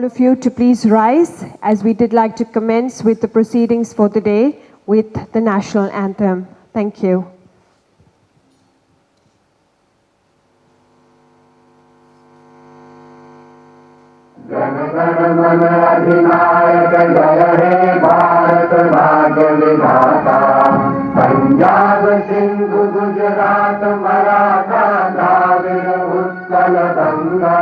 all of you to please rise, as we did like to commence with the proceedings for the day with the national anthem. Thank you. Jana Gana मन अधिनायक जय हे भारत भाग्य विधाता पंजाब सिंधु गुजरात मराठा द्राविड़ उत्कल गंगा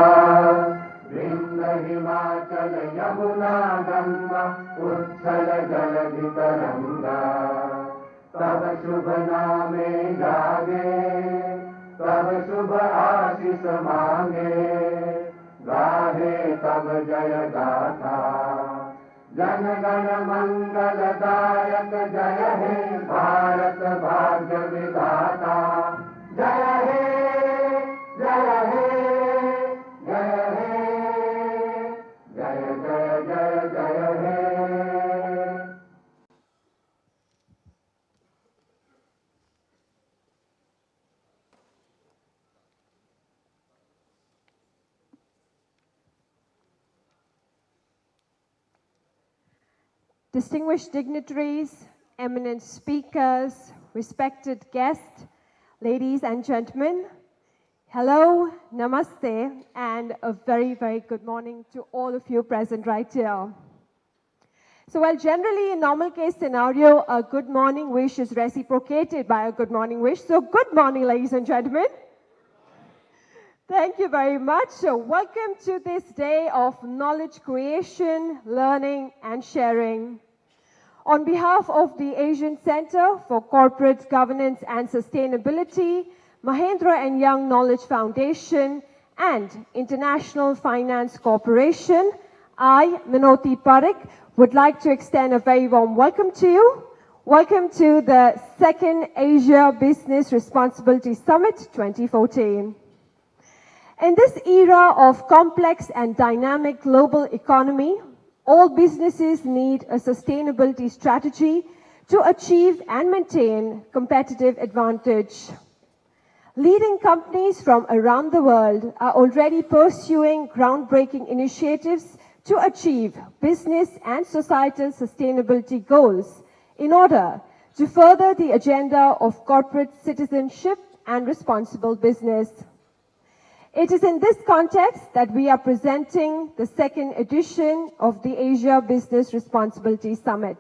विंध्य हिमाचल यमुना गंगा उच्छल जलधि तरंगा तब शुभ नामे जागे तब शुभ आशीष मांगे गाहे तब जय गाथा जन गण मंगलदायक जय हे भारत भाग्य विधाता जय हे जय हे जय हे जय जय जय जय हे। Distinguished dignitaries, eminent speakers, respected guests, ladies and gentlemen, hello, namaste, and a very, very good morning to all of you present right here. So while generally in normal case scenario, a good morning wish is reciprocated by a good morning wish. So good morning, ladies and gentlemen. Thank you very much. So welcome to this day of knowledge creation, learning, and sharing. On behalf of the Asian Center for Corporate Governance and Sustainability, Mahendra and Young Knowledge Foundation, and International Finance Corporation, I, Minoti Parekh, would like to extend a very warm welcome to you. Welcome to the second Asia Business Responsibility Summit 2014. In this era of complex and dynamic global economy, all businesses need a sustainability strategy to achieve and maintain competitive advantage. Leading companies from around the world are already pursuing groundbreaking initiatives to achieve business and societal sustainability goals in order to further the agenda of corporate citizenship and responsible business. It is in this context that we are presenting the second edition of the Asia Business Responsibility Summit.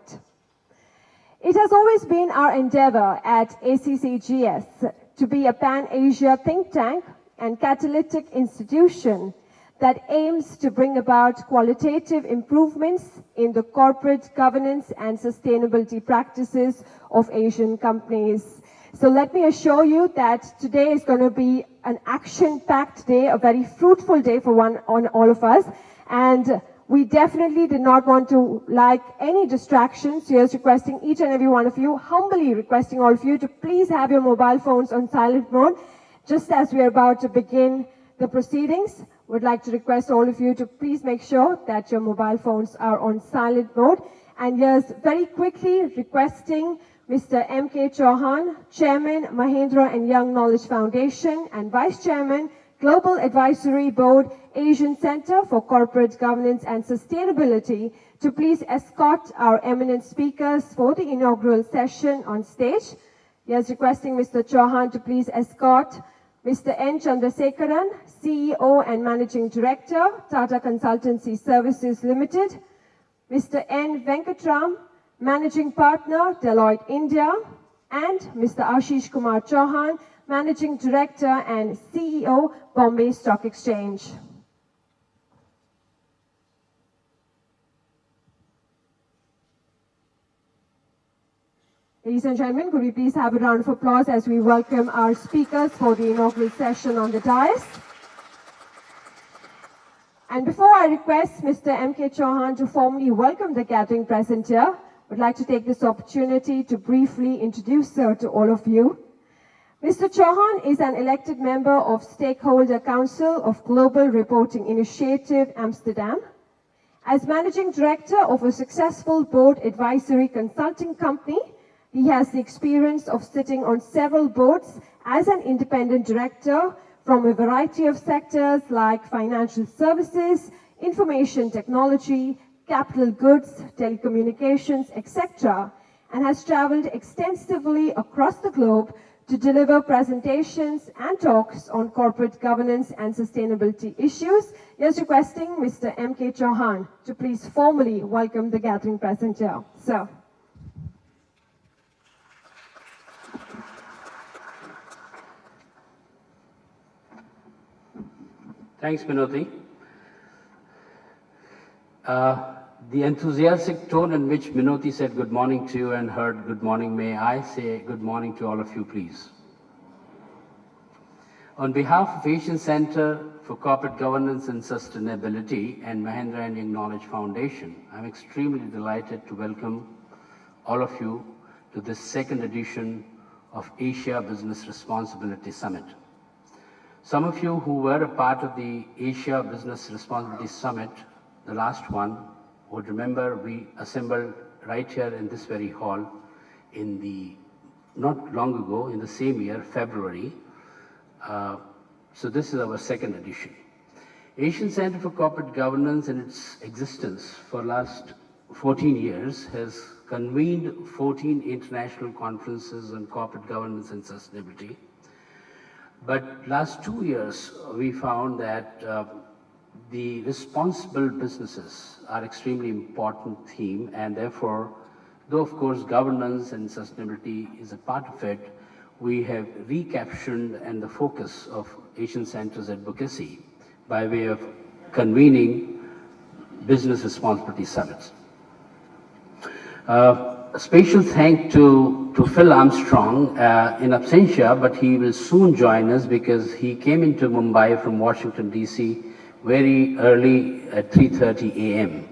It has always been our endeavor at ACCGS to be a pan-Asia think tank and catalytic institution that aims to bring about qualitative improvements in the corporate governance and sustainability practices of Asian companies. So let me assure you that today is going to be an action-packed day, a very fruitful day for all of us. And we definitely did not want to like any distractions. Here's requesting each and every one of you, humbly requesting all of you to please have your mobile phones on silent mode. Just as we are about to begin the proceedings, would like to request all of you to please make sure that your mobile phones are on silent mode. And here's very quickly requesting Mr. M.K. Chauhan, Chairman, Mahendra and Young Knowledge Foundation, and Vice Chairman, Global Advisory Board, Asian Center for Corporate Governance and Sustainability, to please escort our eminent speakers for the inaugural session on stage. Yes, requesting Mr. Chauhan to please escort Mr. N. Chandrasekaran, CEO and Managing Director, Tata Consultancy Services Limited, Mr. N. Venkatram, Managing Partner, Deloitte India, and Mr. Ashish Kumar Chauhan, Managing Director and CEO, Bombay Stock Exchange. Ladies and gentlemen, could we please have a round of applause as we welcome our speakers for the inaugural session on the dais. And before I request Mr. M.K. Chauhan to formally welcome the gathering present here, I would like to take this opportunity to briefly introduce her to all of you. Mr. Chauhan is an elected member of Stakeholder Council of Global Reporting Initiative, Amsterdam. As Managing Director of a successful board advisory consulting company, he has the experience of sitting on several boards as an independent director from a variety of sectors like financial services, information technology, capital goods, telecommunications, etc., and has traveled extensively across the globe to deliver presentations and talks on corporate governance and sustainability issues. Here's requesting Mr. M.K. Chauhan to please formally welcome the gathering presenter. Sir. Thanks, Minoti. The enthusiastic tone in which Minoti said good morning to you and heard good morning, may I say good morning to all of you, please. On behalf of Asian Center for Corporate Governance and Sustainability and Mahendra and Young Knowledge Foundation, I'm extremely delighted to welcome all of you to this second edition of Asia Business Responsibility Summit. Some of you who were a part of the Asia Business Responsibility Summit, the last one, would remember we assembled right here in this very hall in the, not long ago, in the same year, February. So this is our second edition. Asian Center for Corporate Governance in its existence for last 14 years has convened 14 international conferences on corporate governance and sustainability. But last 2 years, we found that the responsible businesses are extremely important theme, and therefore, though of course governance and sustainability is a part of it, we have recaptured and the focus of Asian Center's advocacy by way of convening business responsibility summits. A special thank to Phil Armstrong in absentia, but he will soon join us because he came into Mumbai from Washington, D.C. very early at 3:30 a.m.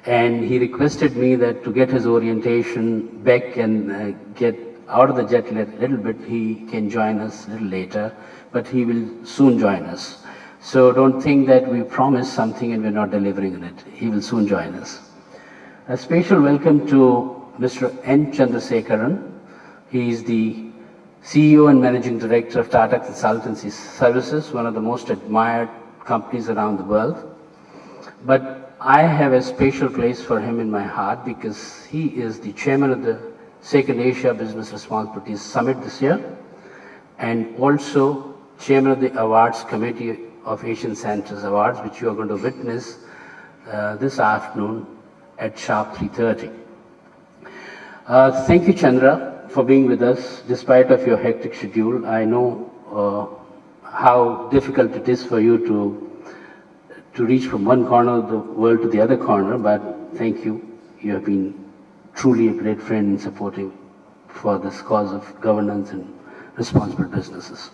And he requested me that to get his orientation back and get out of the jet lag a little bit, he can join us a little later, but he will soon join us. So don't think that we promised something and we're not delivering on it. He will soon join us. A special welcome to Mr. N. Chandrasekaran. He is the CEO and Managing Director of Tata Consultancy Services, one of the most admired companies around the world. But I have a special place for him in my heart because he is the chairman of the Second Asia Business Responsibility Summit this year and also chairman of the Awards Committee of Asian Centers Awards, which you are going to witness this afternoon at sharp 3:30. Thank you, Chandra, for being with us despite of your hectic schedule. I know how difficult it is for you to reach from one corner of the world to the other corner, but thank you. You have been truly a great friend and supportive for this cause of governance and responsible businesses.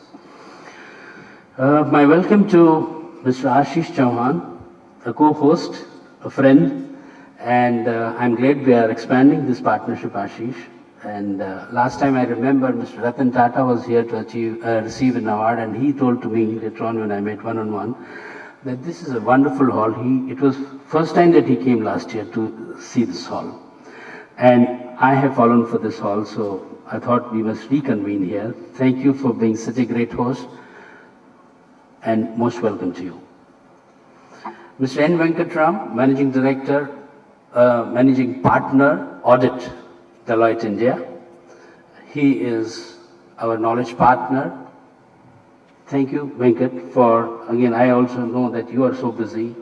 My welcome to Mr. Ashish Chauhan, a co-host, a friend, and I'm glad we are expanding this partnership, Ashish. And last time I remember Mr. Ratan Tata was here to receive an award, and he told to me later on when I met one-on-one that this is a wonderful hall. It was first time that he came last year to see this hall. And I have fallen for this hall, so I thought we must reconvene here. Thank you for being such a great host, and most welcome to you. Mr. N. Venkatram, Managing Director, Managing Partner, Audit, Deloitte India. He is our knowledge partner. Thank you, Venkat, for, again, I also know that you are so busy.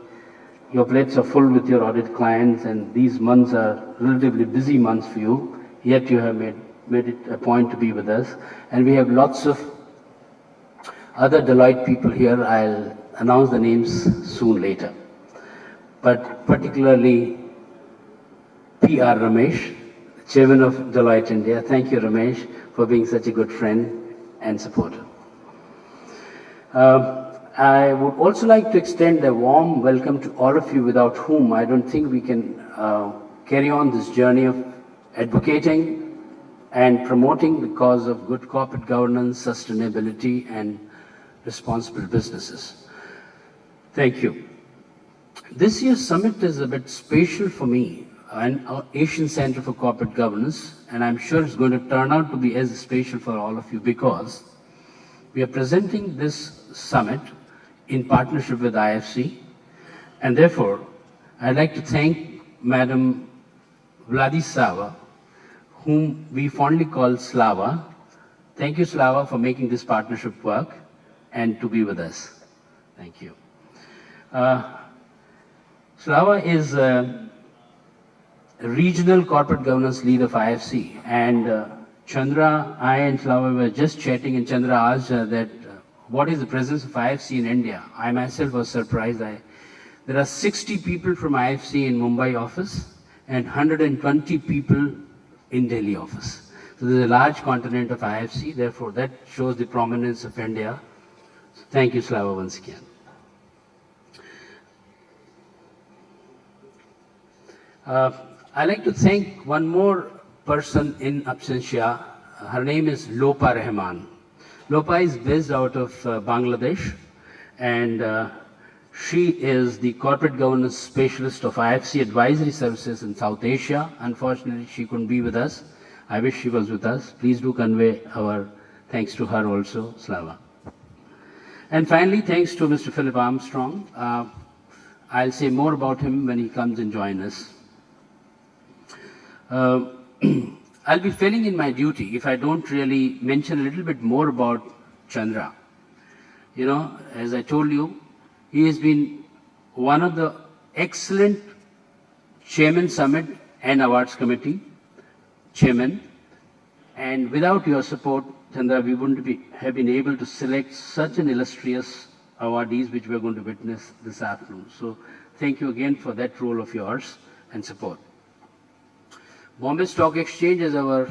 Your plates are full with your audit clients, and these months are relatively busy months for you, yet you have made it a point to be with us. And we have lots of other Deloitte people here. I'll announce the names soon later. But particularly P.R. Ramesh, Chairman of Deloitte India. Thank you, Ramesh, for being such a good friend and supporter. I would also like to extend a warm welcome to all of you, without whom I don't think we can carry on this journey of advocating and promoting the cause of good corporate governance, sustainability, and responsible businesses. Thank you. This year's summit is a bit special for me and our Asian Center for Corporate Governance, and I'm sure it's going to turn out to be as special for all of you because we are presenting this summit in partnership with IFC, And therefore, I'd like to thank Madam Vladisava, whom we fondly call Slava. Thank you, Slava, for making this partnership work and to be with us. Thank you. Slava is a regional corporate governance lead of IFC, and Chandra, I and Slava were just chatting, and Chandra asked her that what is the presence of IFC in India? I myself was surprised. There are 60 people from IFC in Mumbai office and 120 people in Delhi office. So there's a large continent of IFC, therefore that shows the prominence of India. So thank you, Slava, once again. I'd like to thank one more person in absentia. Her name is Lopa Rahman. Lopa is based out of Bangladesh, and she is the corporate governance specialist of IFC Advisory Services in South Asia. Unfortunately, she couldn't be with us. I wish she was with us. Please do convey our thanks to her also, Slava. And finally, thanks to Mr. Philip Armstrong. I'll say more about him when he comes and joins us. I'll be failing in my duty if I don't really mention a little bit more about Chandra. You know, as I told you, he has been one of the excellent Chairman Summit and Awards Committee Chairman, and without your support, Chandra, we wouldn't have been able to select such an illustrious awardees which we're going to witness this afternoon. So thank you again for that role of yours and support. Bombay Stock Exchange is our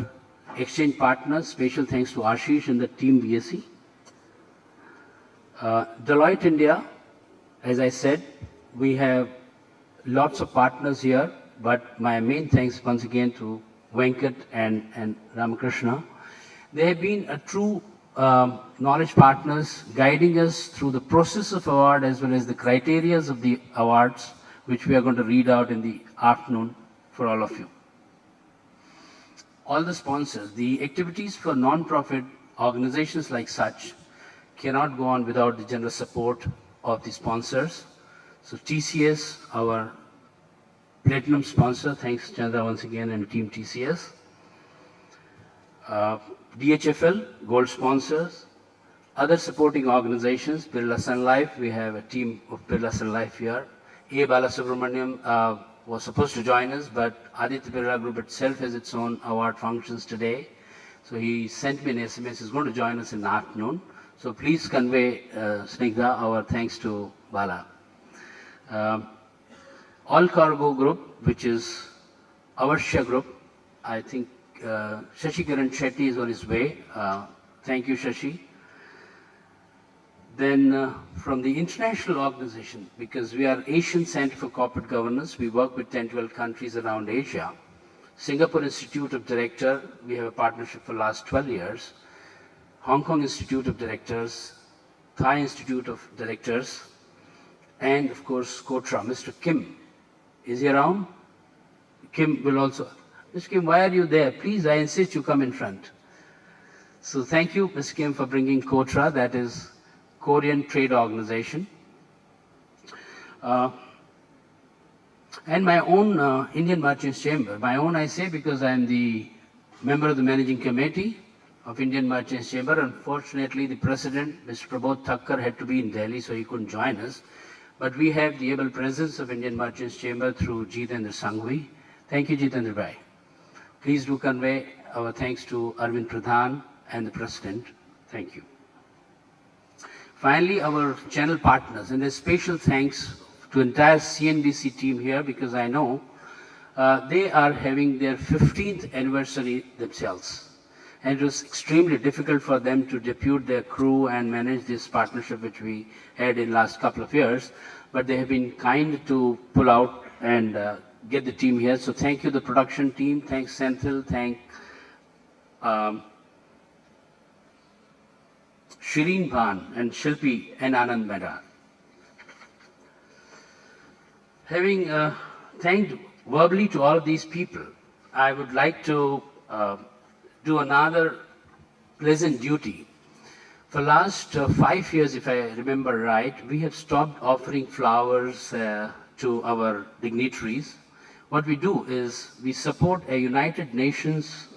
exchange partner. Special thanks to Ashish and the team BSE. Deloitte India, as I said, we have lots of partners here, but my main thanks once again to Venkat and Ramakrishna. They have been a true knowledge partners, guiding us through the process of award as well as the criteria of the awards, which we are going to read out in the afternoon for all of you. All the sponsors, the activities for non-profit organizations like such cannot go on without the generous support of the sponsors. So TCS, our platinum sponsor, thanks Chandra once again and team TCS. DHFL, gold sponsors. Other supporting organizations, Birla Sun Life, we have a team of Birla Sun Life here. A. Balasubramaniam was supposed to join us, but Aditya Birla Group itself has its own award functions today. So he sent me an SMS, he's going to join us in the afternoon. So please convey, Snigdha, our thanks to Bala. All Cargo Group, which is Avashya Group, I think Shashi Kiran Shetty is on his way. Thank you, Shashi. Then from the international organization, because we are Asian Center for Corporate Governance, we work with 10-12 countries around Asia. Singapore Institute of Directors, we have a partnership for the last 12 years. Hong Kong Institute of Directors, Thai Institute of Directors, and of course Kotra. Mr. Kim, is he around? Kim will also. Mr. Kim, why are you there? Please, I insist you come in front. So thank you, Mr. Kim, for bringing Kotra, that is Korean Trade Organization. And my own Indian Merchants Chamber. My own I say because I am the member of the Managing Committee of Indian Merchants Chamber. Unfortunately, the President, Mr. Prabodh Thakkar, had to be in Delhi, so he couldn't join us. But we have the able presence of Indian Merchants Chamber through Jitendra Sanghvi. Thank you, Jitendra Bhai. Please do convey our thanks to Arvind Pradhan and the President. Thank you. Finally, our channel partners, and a special thanks to entire CNBC team here, because I know they are having their 15th anniversary themselves. And it was extremely difficult for them to depute their crew and manage this partnership which we had in the last couple of years. But they have been kind to pull out and get the team here. So thank you, the production team. Thanks, Senthil. Thank Shireen Bhan and Shilpi and Anand Mehta. Having thanked verbally to all of these people, I would like to do another pleasant duty. For last 5 years, if I remember right, we have stopped offering flowers to our dignitaries. What we do is we support a United Nations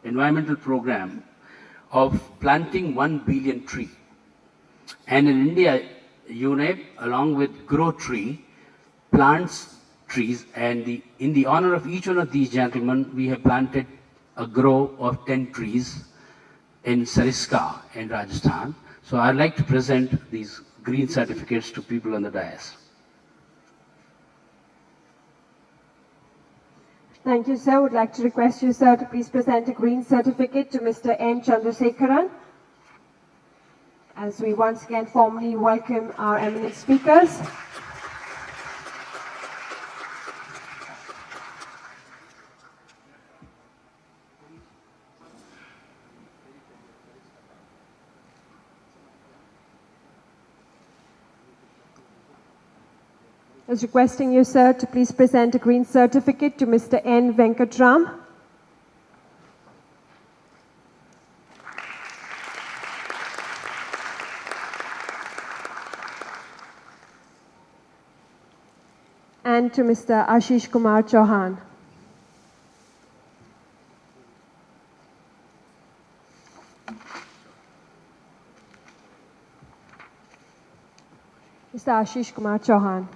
environmental program of planting 1 billion tree. And in India, UNEP, along with Grow Tree, plants trees, and in the honor of each one of these gentlemen, we have planted a grow of 10 trees in Sariska in Rajasthan. So I'd like to present these green certificates to people on the dais. Thank you, sir. I would like to request you, sir, to please present a green certificate to Mr. N. Chandrasekharan, as we once again formally welcome our eminent speakers. I was requesting you, sir, to please present a green certificate to Mr. N. Venkatram. And to Mr. Ashish Kumar Chauhan. Mr. Ashish Kumar Chauhan.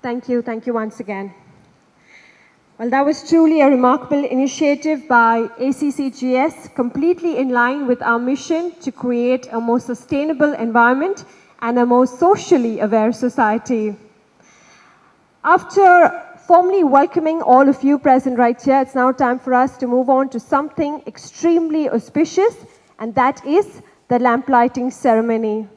Thank you once again. Well, that was truly a remarkable initiative by ACCGS, completely in line with our mission to create a more sustainable environment and a more socially aware society. After formally welcoming all of you present right here, it's now time for us to move on to something extremely auspicious, and that is the lamplighting ceremony.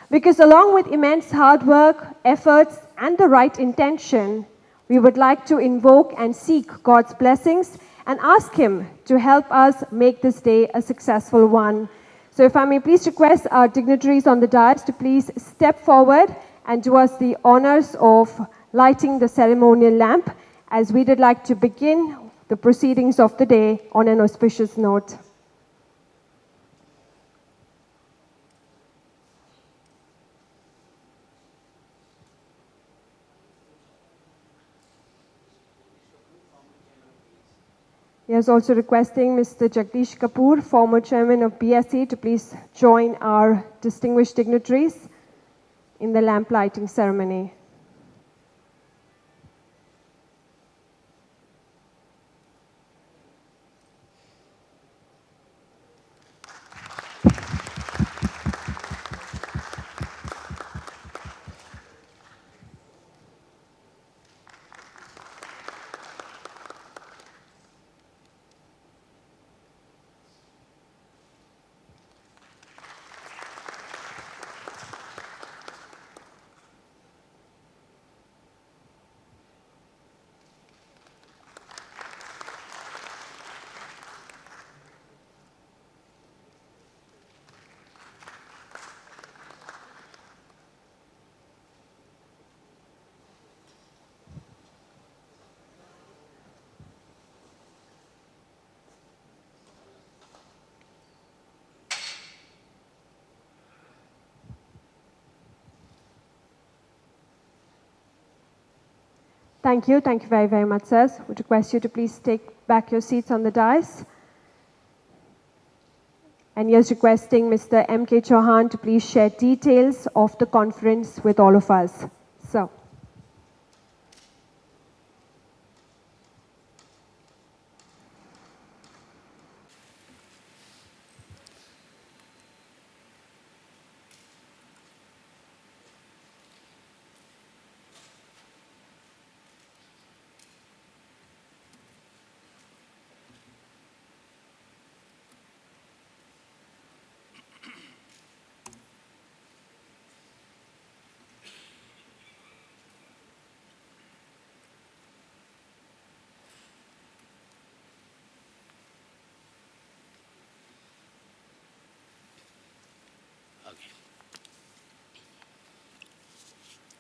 Because along with immense hard work, efforts, and the right intention, we would like to invoke and seek God's blessings and ask Him to help us make this day a successful one. So if I may please request our dignitaries on the dais to please step forward and do us the honors of lighting the ceremonial lamp, as we would like to begin the proceedings of the day on an auspicious note. He is also requesting Mr. Jagdish Kapoor, former chairman of BSE, to please join our distinguished dignitaries in the lamp lighting ceremony. Thank you very, very much, sirs. Would request you to please take back your seats on the dais. And yes, requesting Mr. M.K. Chauhan to please share details of the conference with all of us. So.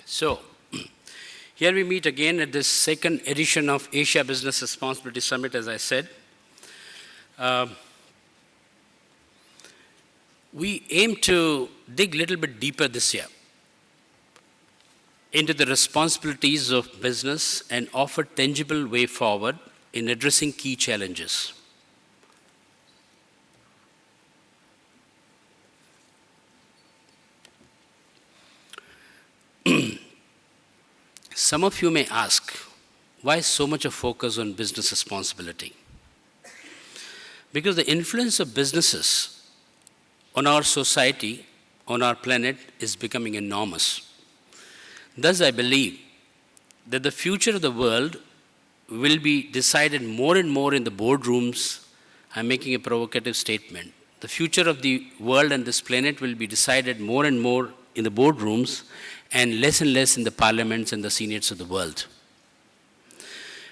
So, Here we meet again at this second edition of Asia Business Responsibility Summit, as I said. We aim to dig a little bit deeper this year into the responsibilities of business and offer tangible way forward in addressing key challenges. Some of you may ask, why so much of focus on business responsibility? Because the influence of businesses on our society, on our planet, is becoming enormous. Thus, I believe that the future of the world will be decided more and more in the boardrooms. I'm making a provocative statement. The future of the world and this planet will be decided more and more in the boardrooms and less in the parliaments and the senates of the world.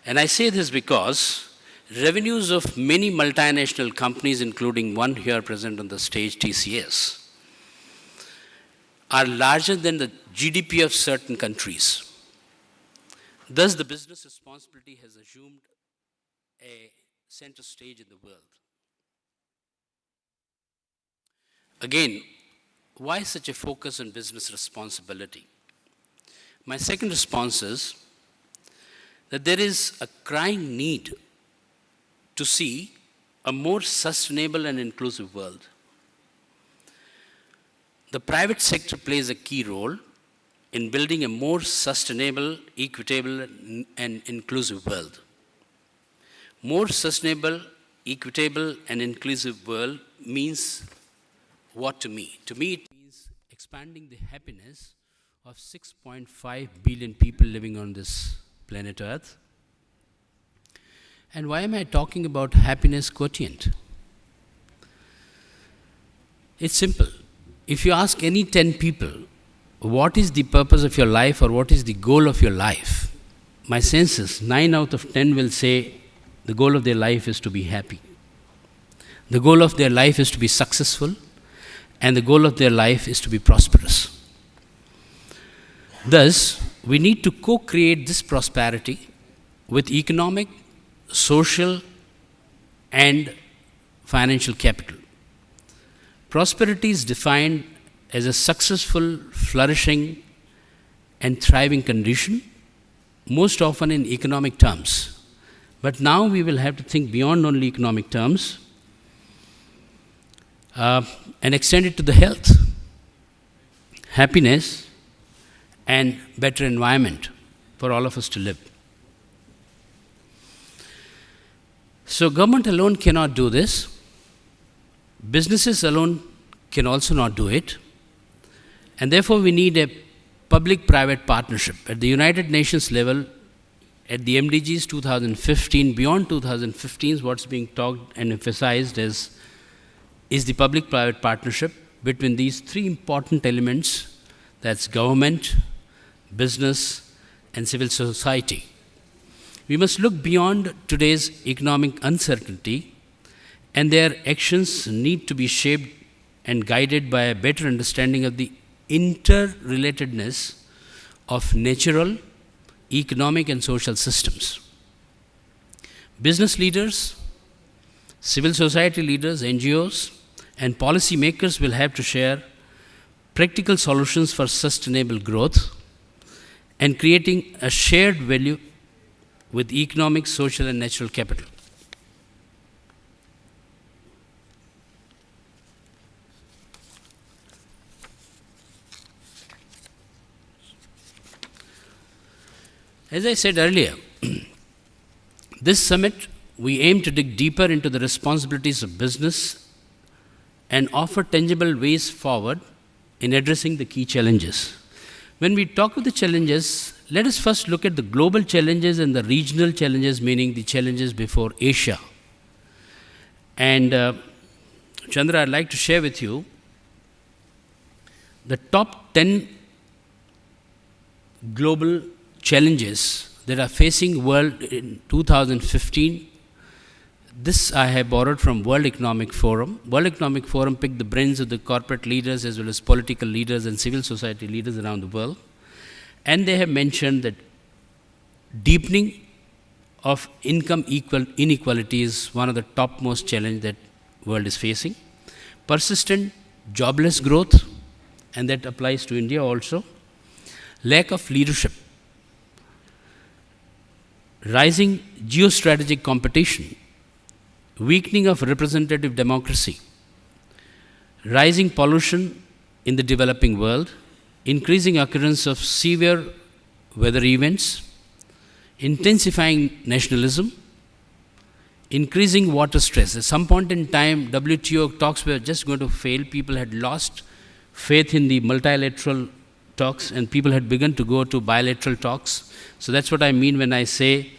And I say this because revenues of many multinational companies, including one here present on the stage, TCS, are larger than the GDP of certain countries. Thus, the business responsibility has assumed a center stage in the world. Again, why such a focus on business responsibility? My second response is that there is a crying need to see a more sustainable and inclusive world. The private sector plays a key role in building a more sustainable, equitable, and inclusive world. More sustainable, equitable, and inclusive world means what to me? To me, it means expanding the happiness of 6.5 billion people living on this planet Earth. And why am I talking about happiness quotient? It's simple. If you ask any 10 people, what is the purpose of your life or what is the goal of your life? My sense is 9 out of 10 will say the goal of their life is to be happy. The goal of their life is to be successful, and the goal of their life is to be prosperous. Thus, we need to co-create this prosperity with economic, social, and financial capital. Prosperity is defined as a successful, flourishing, and thriving condition, most often in economic terms. But now we will have to think beyond only economic terms and extend it to the health, happiness, and better environment for all of us to live. So government alone cannot do this. Businesses alone can also not do it. And therefore, we need a public-private partnership. At the United Nations level, at the MDGs 2015, beyond 2015, what's being talked and emphasized is the public-private partnership between these three important elements, that's government, business, and civil society. We must look beyond today's economic uncertainty, and their actions need to be shaped and guided by a better understanding of the interrelatedness of natural, economic, and social systems. Business leaders, civil society leaders, NGOs, and policy makers will have to share practical solutions for sustainable growth and creating a shared value with economic, social, and natural capital. As I said earlier, this summit, we aim to dig deeper into the responsibilities of business and offer tangible ways forward in addressing the key challenges. When we talk of the challenges, let us first look at the global challenges and the regional challenges, meaning the challenges before Asia. And Chandra, I'd like to share with you the top 10 global challenges that are facing world in 2015. This I have borrowed from World Economic Forum. World Economic Forum picked the brains of the corporate leaders as well as political leaders and civil society leaders around the world. And they have mentioned that deepening of income inequality is one of the topmost challenges that world is facing. Persistent jobless growth, and that applies to India also. Lack of leadership. Rising geostrategic competition. Weakening of representative democracy. Rising pollution in the developing world. Increasing occurrence of severe weather events. Intensifying nationalism. Increasing water stress. At some point in time, WTO talks were just going to fail. People had lost faith in the multilateral talks, and people had begun to go to bilateral talks. So that's what I mean when I say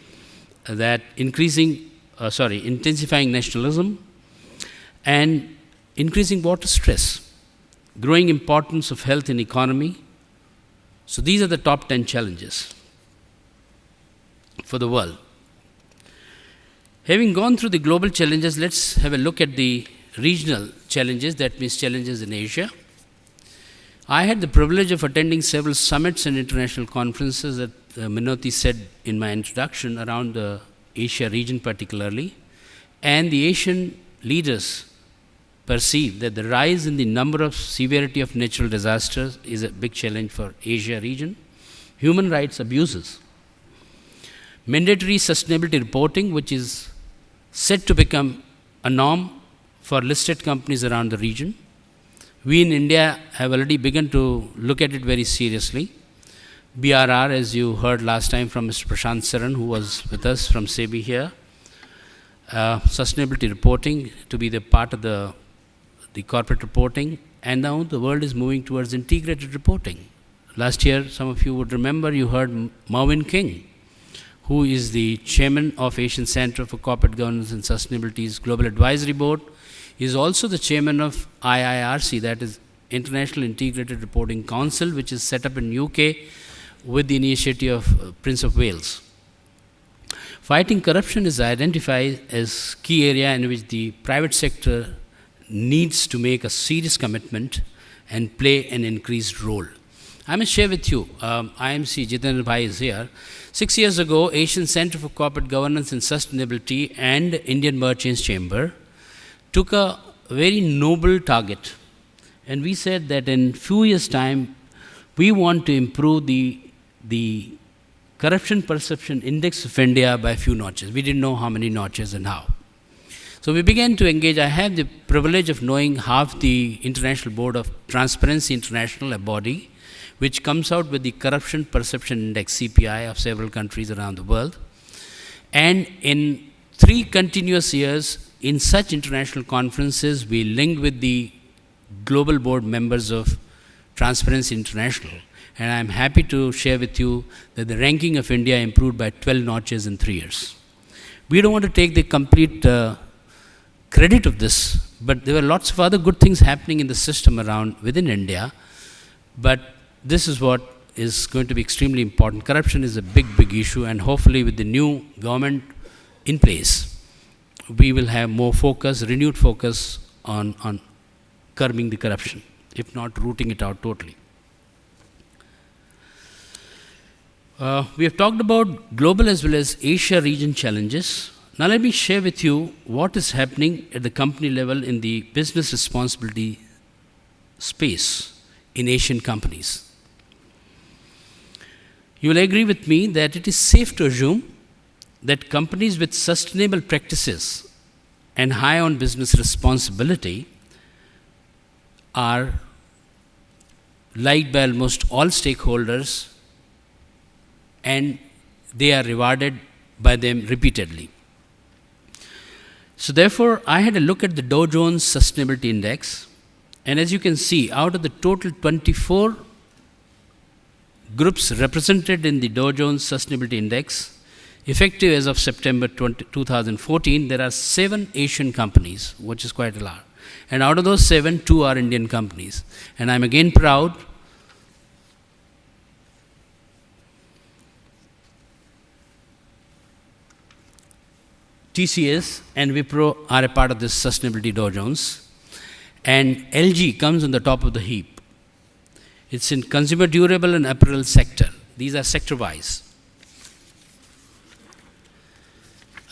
that intensifying nationalism and increasing water stress, growing importance of health in economy. So these are the top 10 challenges for the world. Having gone through the global challenges, let's have a look at the regional challenges, that means challenges in Asia. I had the privilege of attending several summits and international conferences that Minoti said in my introduction around the Asia region particularly, and the Asian leaders perceive that the rise in the number of severity of natural disasters is a big challenge for Asia region. Human rights abuses. Mandatory sustainability reporting, which is set to become a norm for listed companies around the region. We in India have already begun to look at it very seriously. BRR, as you heard last time from Mr. Prashant Saran, who was with us from SEBI here, sustainability reporting to be the part of the corporate reporting, and now the world is moving towards integrated reporting. Last year, some of you would remember, you heard Marvin King, who is the chairman of Asian Center for Corporate Governance and Sustainability's Global Advisory Board. He is also the chairman of IIRC, that is International Integrated Reporting Council, which is set up in UK with the initiative of Prince of Wales. Fighting corruption is identified as key area in which the private sector needs to make a serious commitment and play an increased role. I must share with you, IMC Jitendra Bhai is here. 6 years ago, Asian Center for Corporate Governance and Sustainability and Indian Merchants Chamber took a very noble target. And we said that in few years' time, we want to improve the corruption perception index of India by a few notches. We didn't know how many notches and how. So we began to engage. I have the privilege of knowing half the International Board of Transparency International, a body which comes out with the Corruption Perception Index, CPI, of several countries around the world. And in 3 continuous years, in such international conferences, we linked with the global board members of Transparency International. And I'm happy to share with you that the ranking of India improved by 12 notches in 3 years. We don't want to take the complete credit of this, but there were lots of other good things happening in the system around within India. But this is what is going to be extremely important. Corruption is a big, big issue, and hopefully with the new government in place, we will have more focus, renewed focus on curbing the corruption, if not rooting it out totally. We have talked about global as well as Asia region challenges. Now let me share with you what is happening at the company level in the business responsibility space in Asian companies. You will agree with me that it is safe to assume that companies with sustainable practices and high on business responsibility are liked by almost all stakeholders, and they are rewarded by them repeatedly. So therefore, I had a look at the Dow Jones Sustainability Index, and as you can see, out of the total 24 groups represented in the Dow Jones Sustainability Index, effective as of September 2014, there are 7 Asian companies, which is quite a lot. And out of those 7, 2 are Indian companies. And I'm again proud TCS and Wipro are a part of this sustainability Dow Jones. And LG comes on the top of the heap. It's in consumer durable and apparel sector. These are sector-wise.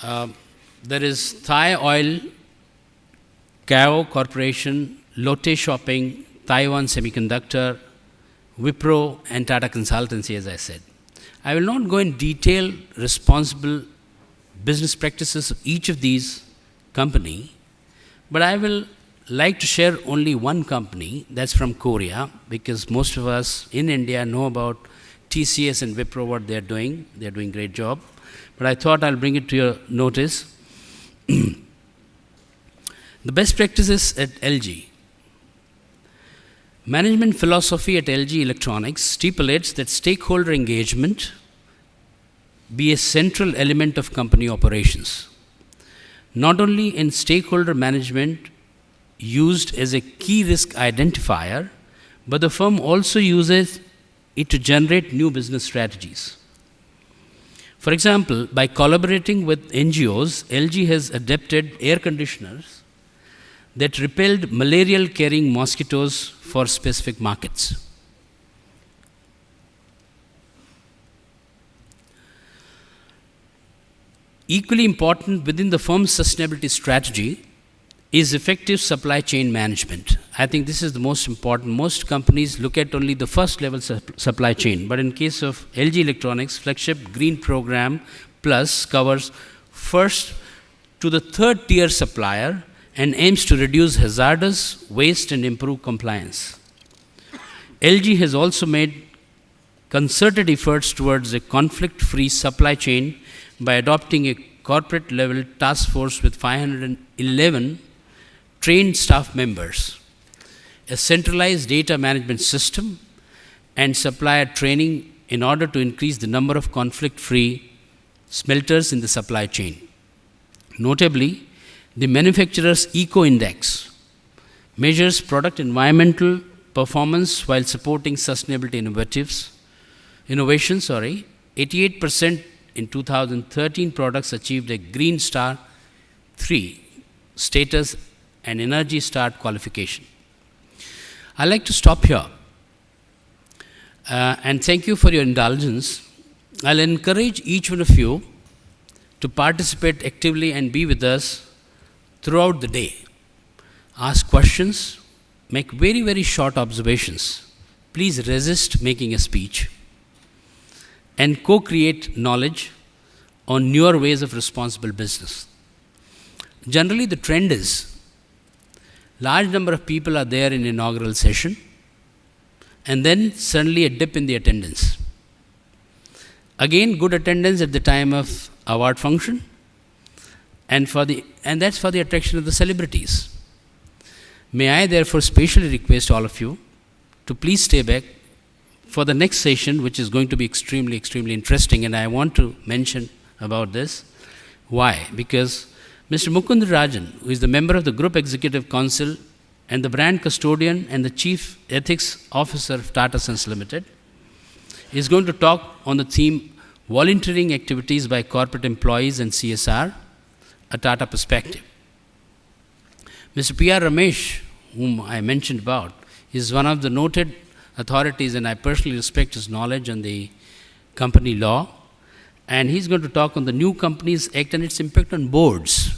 There is Thai Oil, Kao Corporation, Lotte Shopping, Taiwan Semiconductor, Wipro, and Tata Consultancy, as I said. I will not go in detail responsible business practices of each of these company, but I will like to share only one company that's from Korea, because most of us in India know about TCS and Wipro, what they're doing. They're doing a great job. But I thought I'll bring it to your notice. The best practices at LG. Management philosophy at LG Electronics stipulates that stakeholder engagement be a central element of company operations. Not only in stakeholder management used as a key risk identifier, but the firm also uses it to generate new business strategies. For example, by collaborating with NGOs, LG has adapted air conditioners that repelled malarial-carrying mosquitoes for specific markets. Equally important within the firm's sustainability strategy is effective supply chain management. I think this is the most important. Most companies look at only the first level supply chain, but in case of LG Electronics, flagship Green Program Plus covers first to the third tier supplier and aims to reduce hazardous waste and improve compliance. LG has also made concerted efforts towards a conflict-free supply chain by adopting a corporate-level task force with 511 trained staff members, a centralized data management system, and supplier training in order to increase the number of conflict-free smelters in the supply chain. Notably, the manufacturer's Eco-Index measures product environmental performance while supporting sustainability innovations. 88% in 2013 products achieved a Green Star 3 status and Energy Star qualification. I'd like to stop here and thank you for your indulgence. I'll encourage each one of you to participate actively and be with us throughout the day. Ask questions, make very, very short observations. Please resist making a speech, and co-create knowledge on newer ways of responsible business. Generally, the trend is large number of people are there in inaugural session, and then suddenly a dip in the attendance. Again, good attendance at the time of award function, and that's for the attraction of the celebrities. May I therefore specially request all of you to please stay back for the next session, which is going to be extremely, extremely interesting, and I want to mention about this. Why? Because Mr. Mukund Rajan, who is the member of the Group Executive Council and the brand custodian and the Chief Ethics Officer of Tata Sons Limited, is going to talk on the theme Volunteering Activities by Corporate Employees and CSR, a Tata Perspective. Mr. P.R. Ramesh, whom I mentioned about, is one of the noted authorities, and I personally respect his knowledge on the company law. And he's going to talk on the New Companies Act and its impact on boards.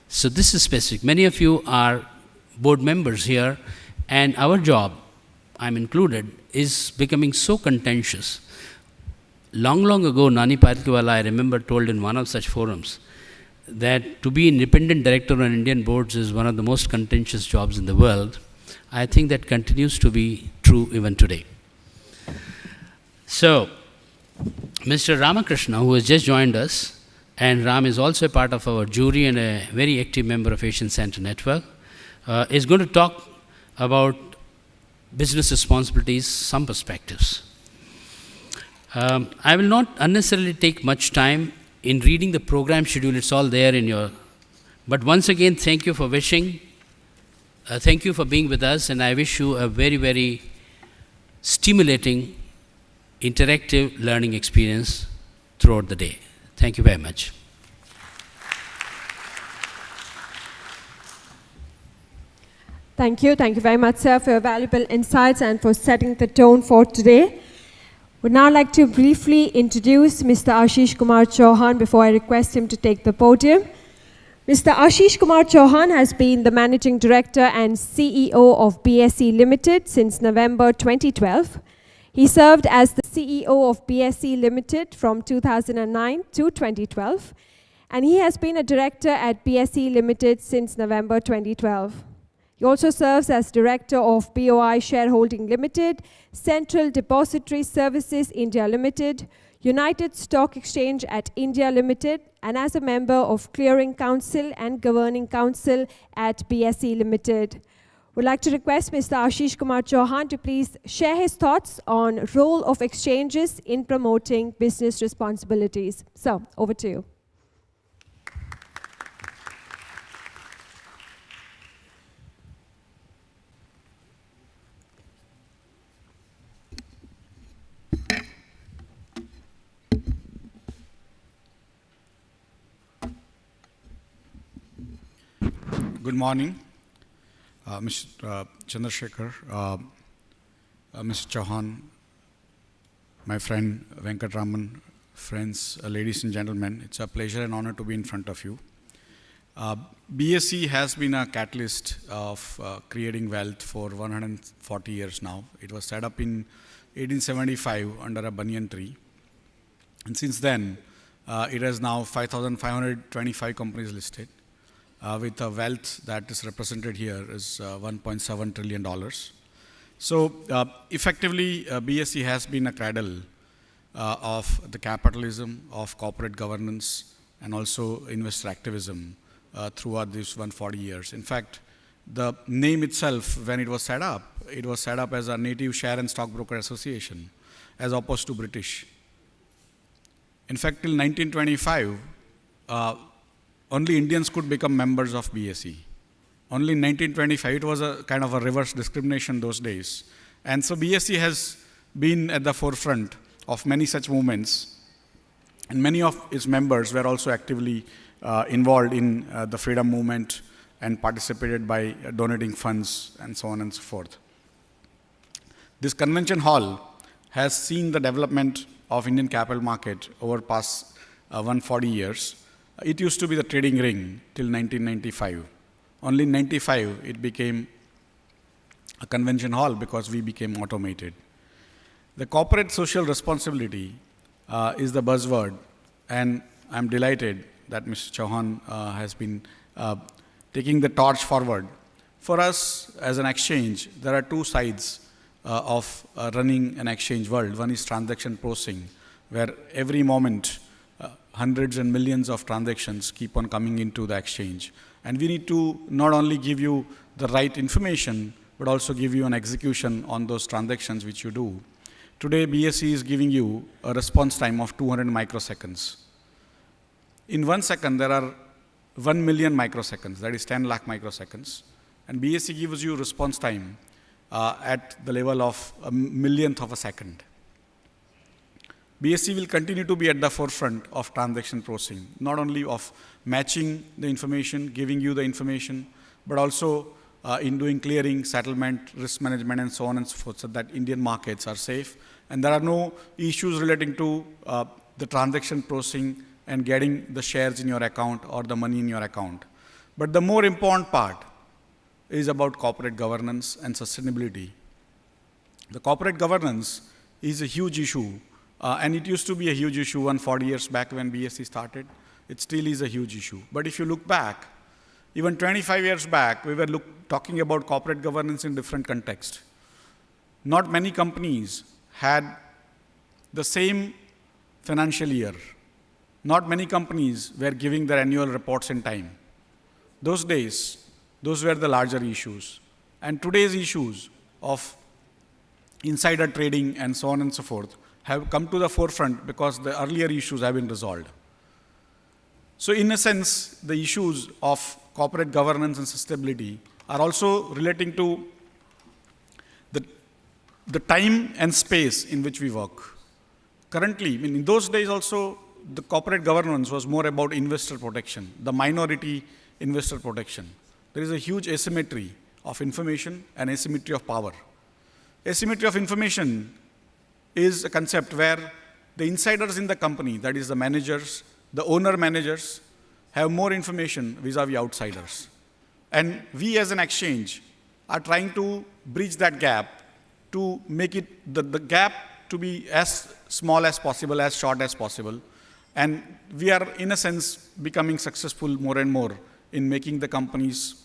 So this is specific. Many of you are board members here, and our job, I'm included, is becoming so contentious. Long ago, Nani Patilwala, I remember, told in one of such forums that to be independent director on Indian boards is one of the most contentious jobs in the world. I think that continues to be true even today. So, Mr. Ramakrishna, who has just joined us, and Ram is also a part of our jury and a very active member of Asian Center Network, is going to talk about business responsibilities, some perspectives. I will not unnecessarily take much time in reading the program schedule. It's all there in your... But once again, thank you for wishing. Thank you for being with us, and I wish you a very, very stimulating, interactive learning experience throughout the day. Thank you very much. Thank you. Thank you very much, sir, for your valuable insights and for setting the tone for today. Would now like to briefly introduce Mr. Ashish Kumar Chauhan before I request him to take the podium. Mr. Ashish Kumar Chauhan has been the Managing Director and CEO of BSE Limited since November 2012. He served as the CEO of BSE Limited from 2009 to 2012, and he has been a director at BSE Limited since November 2012. He also serves as Director of BOI Shareholding Limited, Central Depository Services India Limited, United Stock Exchange at India Limited, and as a member of Clearing Council and Governing Council at BSE Limited. Would like to request Mr. Ashish Kumar Chauhan to please share his thoughts on role of exchanges in promoting business responsibilities. So, over to you. Good morning, Mr. Chandrasekhar, Mr. Chauhan, my friend Venkatraman, friends, ladies and gentlemen. It's a pleasure and honor to be in front of you. BSE has been a catalyst of creating wealth for 140 years now. It was set up in 1875 under a banyan tree. And since then, it has now 5,525 companies listed. With a wealth that is represented here is $1.7 trillion. So effectively, BSE has been a cradle of the capitalism, of corporate governance, and also investor activism throughout these 140 years. In fact, the name itself, when it was set up as a Native Share and Stockbroker Association, as opposed to British. In fact, till 1925, only Indians could become members of BSE. Only in 1925, it was a kind of a reverse discrimination those days. And so BSE has been at the forefront of many such movements. And many of its members were also actively involved in the freedom movement and participated by donating funds and so on and so forth. This convention hall has seen the development of Indian capital market over past 140 years. It used to be the trading ring till 1995. Only in 95 it became a convention hall because we became automated. The corporate social responsibility is the buzzword, and I'm delighted that Mr. Chauhan has been taking the torch forward. For us as an exchange, there are two sides of running an exchange world. One is transaction processing, where every moment hundreds and millions of transactions keep on coming into the exchange. And we need to not only give you the right information, but also give you an execution on those transactions which you do. Today, BSE is giving you a response time of 200 microseconds. In 1 second, there are 1 million microseconds, that is 10 lakh microseconds. And BSE gives you response time at the level of a millionth of a second. BSE will continue to be at the forefront of transaction processing, not only of matching the information, giving you the information, but also in doing clearing, settlement, risk management, and so on and so forth, so that Indian markets are safe. And there are no issues relating to the transaction processing and getting the shares in your account or the money in your account. But the more important part is about corporate governance and sustainability. The corporate governance is a huge issue. And it used to be a huge issue 140 years back when BSE started. It still is a huge issue. But if you look back, even 25 years back, we were talking about corporate governance in different context. Not many companies had the same financial year. Not many companies were giving their annual reports in time. Those days, those were the larger issues. And today's issues of insider trading and so on and so forth have come to the forefront because the earlier issues have been resolved. So in a sense, the issues of corporate governance and sustainability are also relating to the time and space in which we work. Currently, in those days also, the corporate governance was more about investor protection, the minority investor protection. There is a huge asymmetry of information and asymmetry of power. Asymmetry of information is a concept where the insiders in the company, that is the managers, the owner managers, have more information vis-a-vis outsiders. And we as an exchange are trying to bridge that gap to make it the gap to be as small as possible, as short as possible. And we are, in a sense, becoming successful more and more in making the companies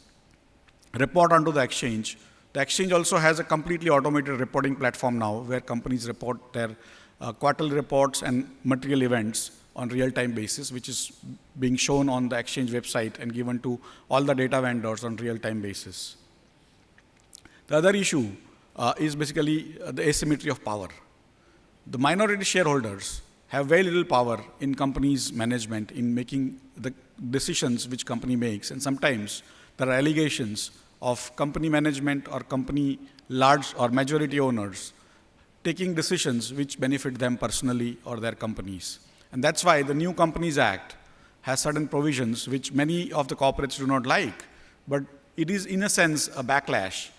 report onto the exchange. The exchange also has a completely automated reporting platform now where companies report their quarterly reports and material events on real-time basis, which is being shown on the exchange website and given to all the data vendors on real-time basis. The other issue is basically the asymmetry of power. The minority shareholders have very little power in companies' management in making the decisions which company makes, and sometimes there are allegations of company management or company large or majority owners taking decisions which benefit them personally or their companies. And that's why the New Companies Act has certain provisions which many of the corporates do not like, but it is in a sense a backlash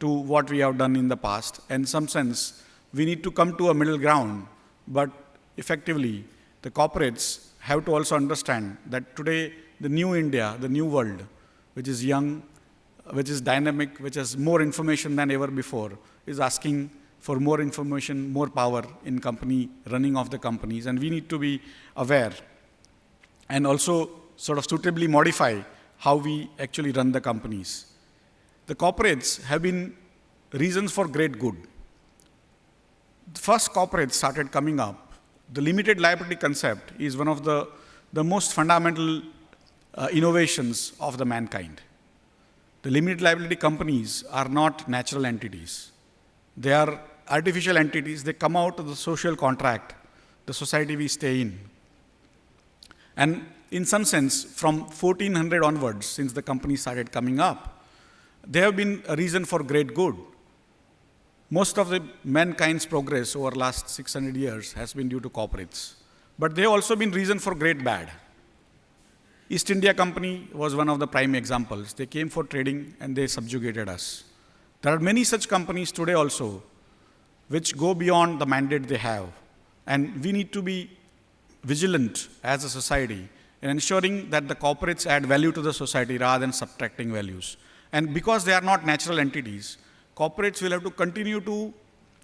to what we have done in the past. In some sense, we need to come to a middle ground, but effectively, the corporates have to also understand that today, the new India, the new world, which is young, which is dynamic, which has more information than ever before, is asking for more information, more power in company running of the companies. And we need to be aware and also sort of suitably modify how we actually run the companies. The corporates have been reasons for great good. The first corporates started coming up. The limited liability concept is one of the most fundamental innovations of the mankind. The limited liability companies are not natural entities. They are artificial entities. They come out of the social contract, the society we stay in. And in some sense, from 1400 onwards, since the company started coming up, they have been a reason for great good. Most of the mankind's progress over the last 600 years has been due to corporates. But they have also been reason for great bad. East India Company was one of the prime examples. They came for trading and they subjugated us. There are many such companies today also which go beyond the mandate they have. And we need to be vigilant as a society in ensuring that the corporates add value to the society rather than subtracting values. And because they are not natural entities, corporates will have to continue to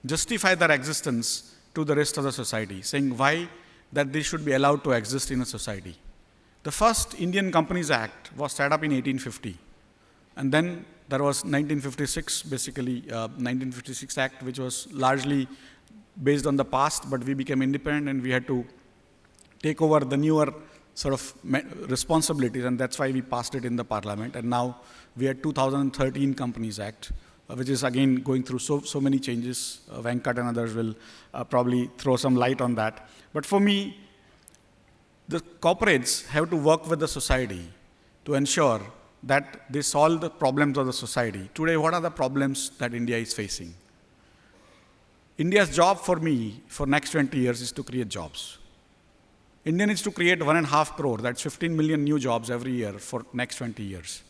justify their existence to the rest of the society, saying why that they should be allowed to exist in a society. The first Indian Companies Act was set up in 1850. And then there was 1956, basically 1956 Act, which was largely based on the past, but we became independent and we had to take over the newer sort of responsibilities, and that's why we passed it in the parliament. And now we had 2013 Companies Act, which is again going through so many changes. Venkat and others will probably throw some light on that. But for me, the corporates have to work with the society to ensure that they solve the problems of the society. Today, what are the problems that India is facing? India's job for me for next 20 years is to create jobs. India needs to create 1.5 crore, that's 15 million new jobs every year for next 20 years.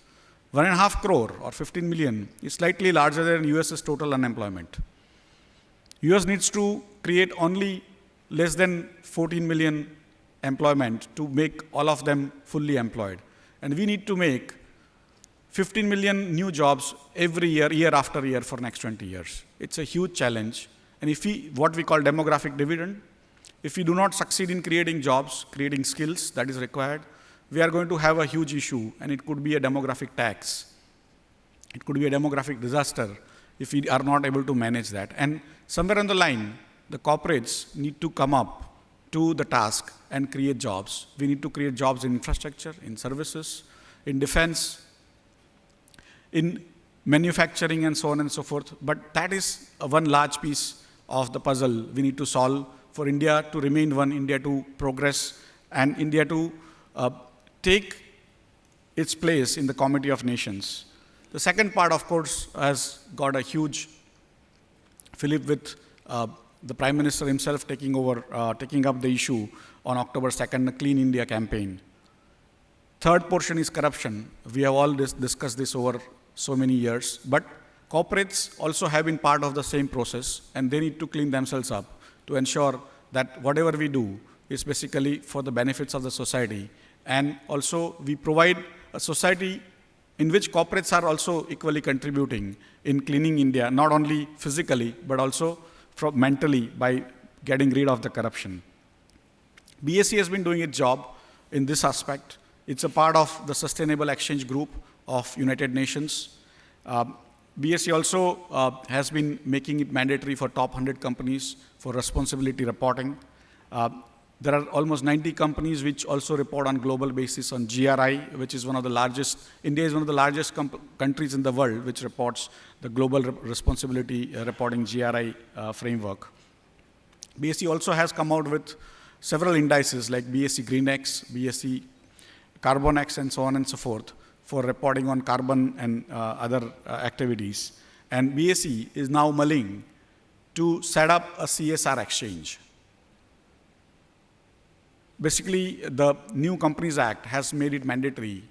1.5 crore or 15 million is slightly larger than US's total unemployment. US needs to create only less than 14 million employment to make all of them fully employed. And we need to make 15 million new jobs every year, year after year for next 20 years. It's a huge challenge. And if we, what we call demographic dividend, if we do not succeed in creating jobs, creating skills that is required, we are going to have a huge issue, and it could be a demographic tax. It could be a demographic disaster if we are not able to manage that. And somewhere on the line, the corporates need to come up to the task and create jobs. We need to create jobs in infrastructure, in services, in defense, in manufacturing, and so on and so forth. But that is one large piece of the puzzle we need to solve for India to remain one, India to progress, and India to take its place in the community of nations. The second part, of course, has got a huge fillip with the Prime Minister himself taking up the issue on October 2nd, the Clean India campaign. Third portion is corruption. We have all discussed this over so many years, but corporates also have been part of the same process, and they need to clean themselves up. to ensure that whatever we do is basically for the benefits of the society. And also we provide a society in which corporates are also equally contributing in cleaning India, not only physically, but also mentally by getting rid of the corruption. BSE has been doing its job in this aspect. It's a part of the Sustainable Exchange Group of United Nations. BSE also has been making it mandatory for top 100 companies for responsibility reporting. There are almost 90 companies which also report on global basis on GRI, which is one of the largest, India is one of the largest countries in the world which reports the global responsibility reporting GRI framework. BSE also has come out with several indices like BSE GreenX, BSE CarbonX, and so on and so forth for reporting on carbon and other activities. And BSE is now mulling to set up a CSR exchange. Basically, the New Companies Act has made it mandatory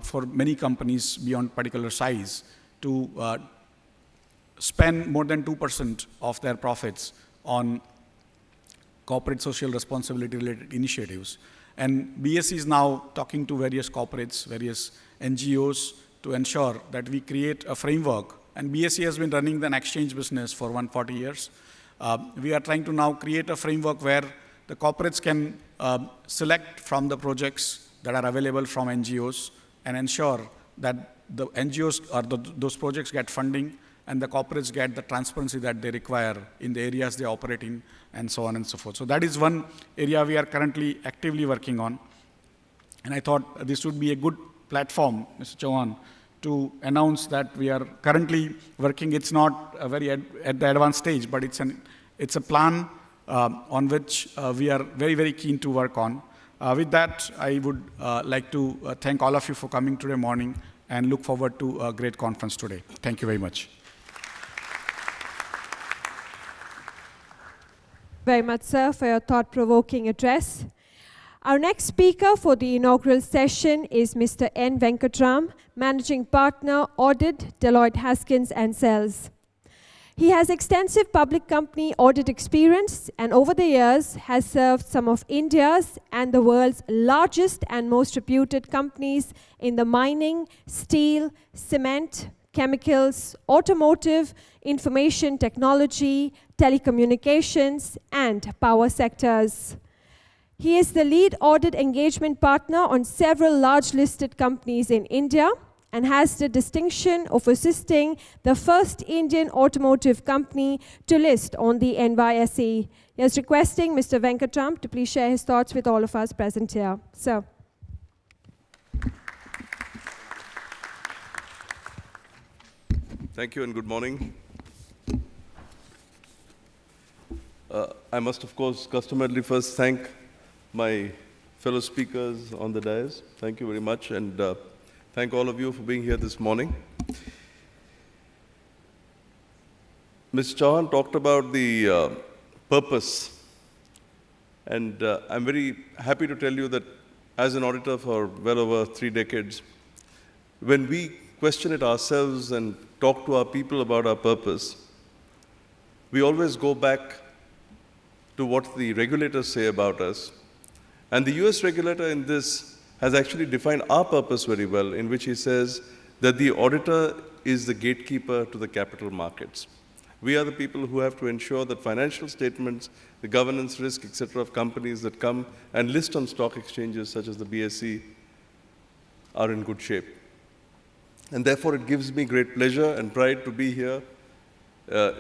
for many companies beyond particular size to spend more than 2% of their profits on corporate social responsibility related initiatives. And BSE is now talking to various corporates, various NGOs to ensure that we create a framework. And BSE has been running an exchange business for 140 years. We are trying to now create a framework where the corporates can select from the projects that are available from NGOs and ensure that the NGOs or those projects get funding and the corporates get the transparency that they require in the areas they operate in, and so on and so forth. So that is one area we are currently actively working on. And I thought this would be a good platform, Mr. Chauhan, to announce that we are currently working. It's not a very at the advanced stage, but it's a plan on which we are very, very keen to work on. With that, I would like to thank all of you for coming today morning and look forward to a great conference today. Thank you very much. Very much, sir, for your thought-provoking address. Our next speaker for the inaugural session is Mr. N. Venkatram, Managing Partner, Audit, Deloitte Haskins & Sells. He has extensive public company audit experience and over the years has served some of India's and the world's largest and most reputed companies in the mining, steel, cement, chemicals, automotive, information technology, telecommunications, and power sectors. He is the lead audit engagement partner on several large listed companies in India and has the distinction of assisting the first Indian automotive company to list on the NYSE. He is requesting Mr. Venkatram to please share his thoughts with all of us present here. Sir. Thank you and good morning. I must, of course, customarily first thank my fellow speakers on the dais. Thank you very much, and thank all of you for being here this morning. Ms. Chauhan talked about the purpose, and I'm very happy to tell you that as an auditor for well over 3 decades, when we question it ourselves and talk to our people about our purpose, we always go back to what the regulators say about us. And the US regulator in this has actually defined our purpose very well, in which he says that the auditor is the gatekeeper to the capital markets. We are the people who have to ensure that financial statements, the governance risk, etc., of companies that come and list on stock exchanges such as the BSE are in good shape. And therefore, it gives me great pleasure and pride to be here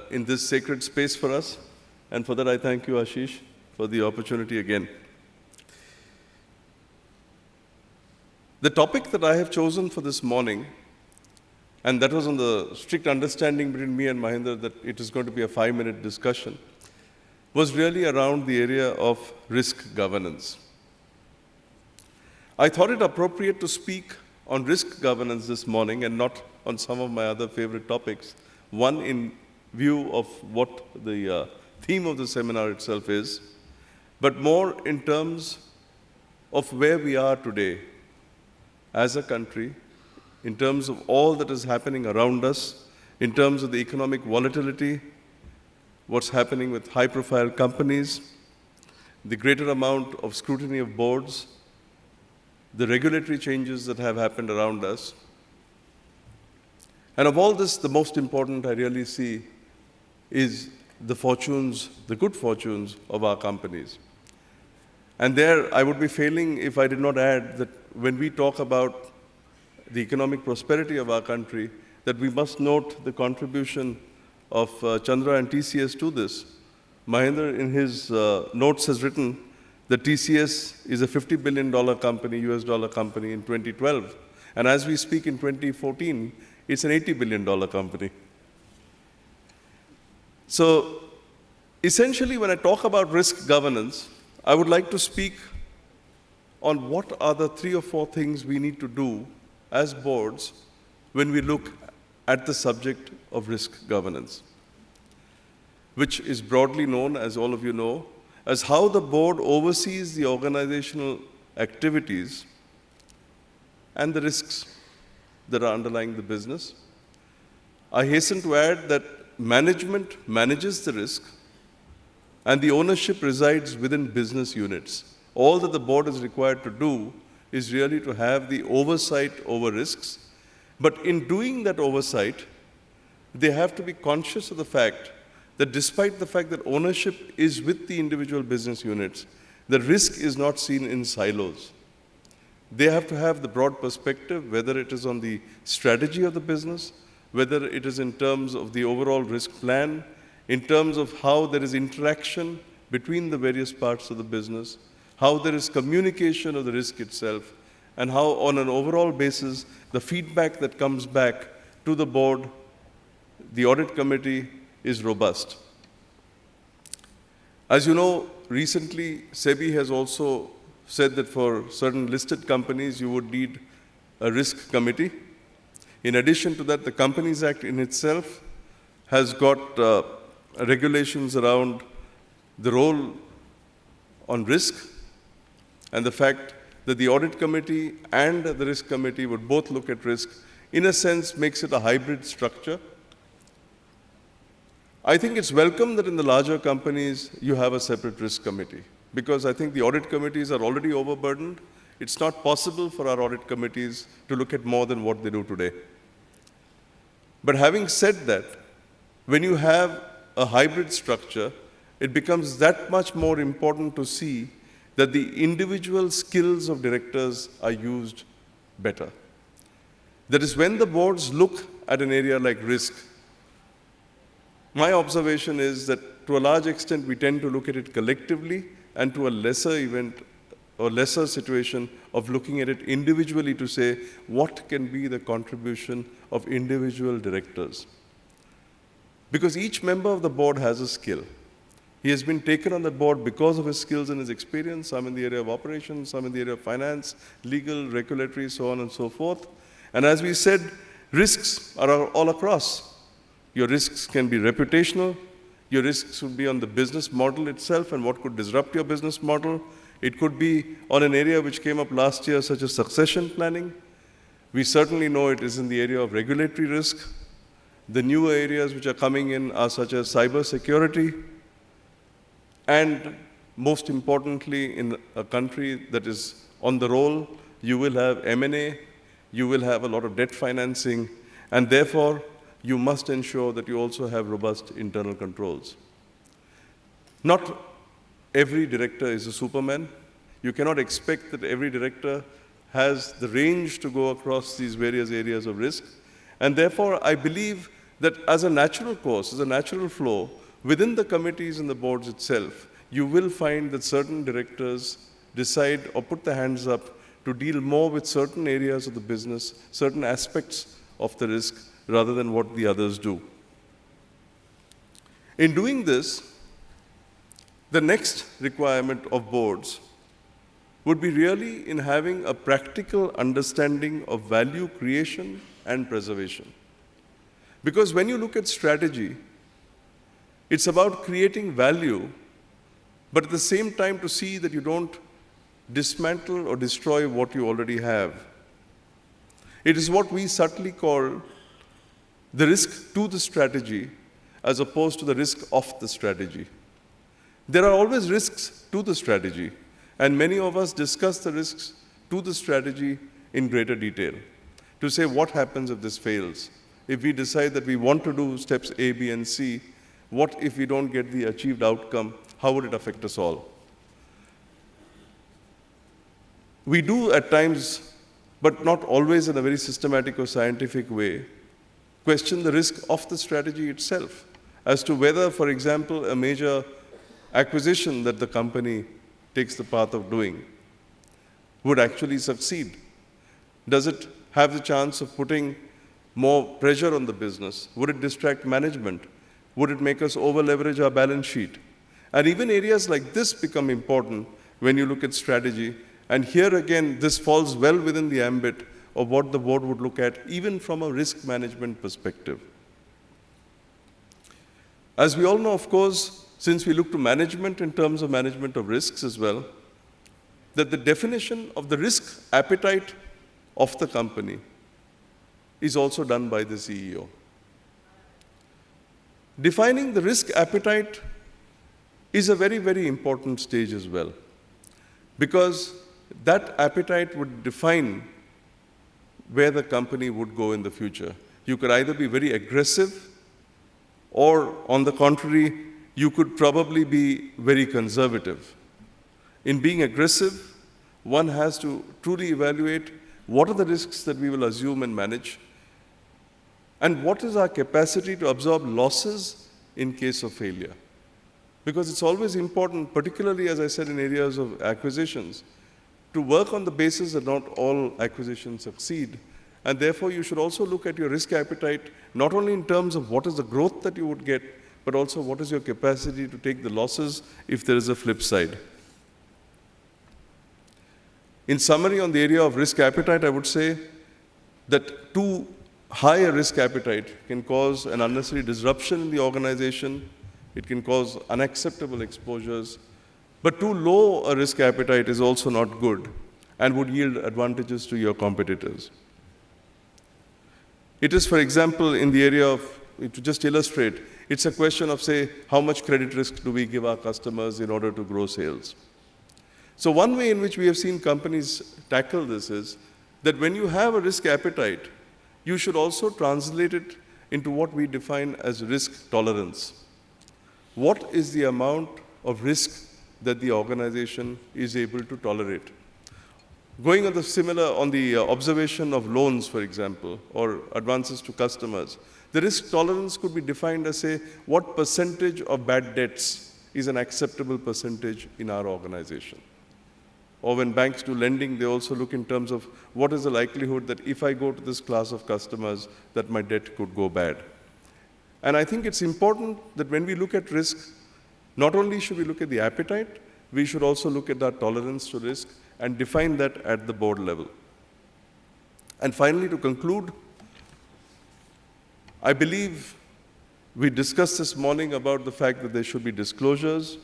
in this sacred space for us. And for that, I thank you, Ashish, for the opportunity again. The topic that I have chosen for this morning, and that was on the strict understanding between me and Mahinder that it is going to be a 5-minute discussion, was really around the area of risk governance. I thought it appropriate to speak on risk governance this morning and not on some of my other favorite topics. One, in view of what the theme of the seminar itself is, but more in terms of where we are today as a country, in terms of all that is happening around us, in terms of the economic volatility, what's happening with high-profile companies, the greater amount of scrutiny of boards, the regulatory changes that have happened around us. And of all this, the most important I really see is the fortunes, the good fortunes of our companies. And there, I would be failing if I did not add that when we talk about the economic prosperity of our country, that we must note the contribution of Chandra and TCS to this. Mahendra, in his notes, has written that TCS is a $50 billion company, US dollar company in 2012. And as we speak in 2014, it's an $80 billion company. So essentially, when I talk about risk governance, I would like to speak on what are the 3 or 4 things we need to do as boards when we look at the subject of risk governance, which is broadly known, as all of you know, as how the board oversees the organizational activities and the risks that are underlying the business. I hasten to add that management manages the risk and the ownership resides within business units. All that the board is required to do is really to have the oversight over risks. But in doing that oversight, they have to be conscious of the fact that despite the fact that ownership is with the individual business units, the risk is not seen in silos. They have to have the broad perspective, whether it is on the strategy of the business, whether it is in terms of the overall risk plan, in terms of how there is interaction between the various parts of the business, how there is communication of the risk itself, and how on an overall basis, the feedback that comes back to the board, the audit committee, is robust. As you know, recently, SEBI has also said that for certain listed companies, you would need a risk committee. In addition to that, the Companies Act in itself has got regulations around the role on risk and the fact that the audit committee and the risk committee would both look at risk, in a sense, makes it a hybrid structure. I think it's welcome that in the larger companies, you have a separate risk committee, because I think the audit committees are already overburdened. It's not possible for our audit committees to look at more than what they do today. But having said that, when you have a hybrid structure, it becomes that much more important to see that the individual skills of directors are used better. That is, when the boards look at an area like risk, my observation is that to a large extent we tend to look at it collectively, and to a lesser event or lesser situation of looking at it individually to say what can be the contribution of individual directors. Because each member of the board has a skill. He has been taken on the board because of his skills and his experience, some in the area of operations, some in the area of finance, legal, regulatory, so on and so forth. And as we said, risks are all across. Your risks can be reputational. Your risks would be on the business model itself and what could disrupt your business model. It could be on an area which came up last year, such as succession planning. We certainly know it is in the area of regulatory risk. The newer areas which are coming in are such as cyber security. And most importantly, in a country that is on the roll, you will have M&A, you will have a lot of debt financing, and therefore, you must ensure that you also have robust internal controls. Not every director is a Superman. You cannot expect that every director has the range to go across these various areas of risk. And therefore, I believe that as a natural course, as a natural flow, within the committees and the boards itself, you will find that certain directors decide or put their hands up to deal more with certain areas of the business, certain aspects of the risk, rather than what the others do. In doing this, the next requirement of boards would be really in having a practical understanding of value creation and preservation. Because when you look at strategy, it's about creating value, but at the same time to see that you don't dismantle or destroy what you already have. It is what we subtly call the risk to the strategy as opposed to the risk of the strategy. There are always risks to the strategy, and many of us discuss the risks to the strategy in greater detail to say what happens if this fails. If we decide that we want to do steps A, B, and C, what if we don't get the achieved outcome? How would it affect us all? We do at times, but not always in a very systematic or scientific way, question the risk of the strategy itself as to whether, for example, a major acquisition that the company takes the path of doing would actually succeed. Does it have the chance of putting more pressure on the business? Would it distract management? Would it make us over-leverage our balance sheet? And even areas like this become important when you look at strategy. And here again, this falls well within the ambit of what the board would look at, even from a risk management perspective. As we all know, of course, since we look to management in terms of management of risks as well, that the definition of the risk appetite of the company is also done by the CEO. Defining the risk appetite is a very, very important stage as well, because that appetite would define where the company would go in the future. You could either be very aggressive, or on the contrary, you could probably be very conservative. In being aggressive, one has to truly evaluate what are the risks that we will assume and manage, and what is our capacity to absorb losses in case of failure. Because it's always important, particularly, as I said, in areas of acquisitions, to work on the basis that not all acquisitions succeed. And therefore, you should also look at your risk appetite, not only in terms of what is the growth that you would get, but also what is your capacity to take the losses if there is a flip side. In summary, on the area of risk appetite, I would say that too high a risk appetite can cause an unnecessary disruption in the organization. It can cause unacceptable exposures. But too low a risk appetite is also not good and would yield advantages to your competitors. It is, for example, in the area of, to just illustrate, it's a question of, say, how much credit risk do we give our customers in order to grow sales? So one way in which we have seen companies tackle this is that when you have a risk appetite, you should also translate it into what we define as risk tolerance. What is the amount of risk that the organization is able to tolerate? Going on the similar, on the observation of loans, for example, or advances to customers, the risk tolerance could be defined as, say, what percentage of bad debts is an acceptable percentage in our organization. Or when banks do lending, they also look in terms of what is the likelihood that if I go to this class of customers, that my debt could go bad. And I think it's important that when we look at risk, not only should we look at the appetite, we should also look at our tolerance to risk and define that at the board level. And finally, to conclude, I believe we discussed this morning about the fact that there should be disclosures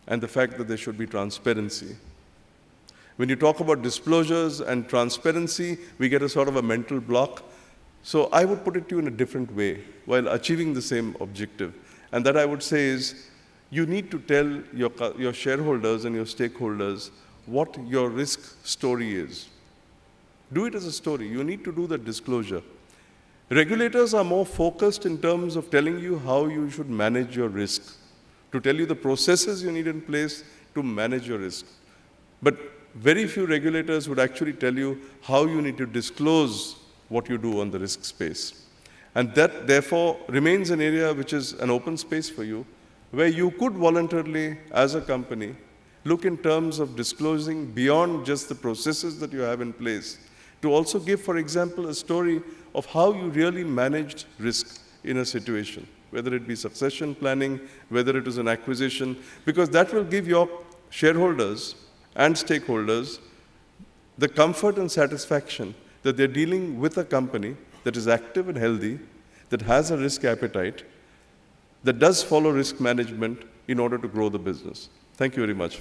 and the fact that there should be transparency. When you talk about disclosures and transparency, we get a sort of a mental block. So I would put it to you in a different way while achieving the same objective. And that I would say is, you need to tell your shareholders and your stakeholders what your risk story is. Do it as a story. You need to do the disclosure. Regulators are more focused in terms of telling you how you should manage your risk, to tell you the processes you need in place to manage your risk. But very few regulators would actually tell you how you need to disclose what you do on the risk space. And that, therefore, remains an area which is an open space for you, where you could voluntarily, as a company, look in terms of disclosing beyond just the processes that you have in place, to also give, for example, a story of how you really managed risk in a situation, whether it be succession planning, whether it is an acquisition, because that will give your shareholders and stakeholders the comfort and satisfaction that they're dealing with a company that is active and healthy, that has a risk appetite, that does follow risk management in order to grow the business. Thank you very much.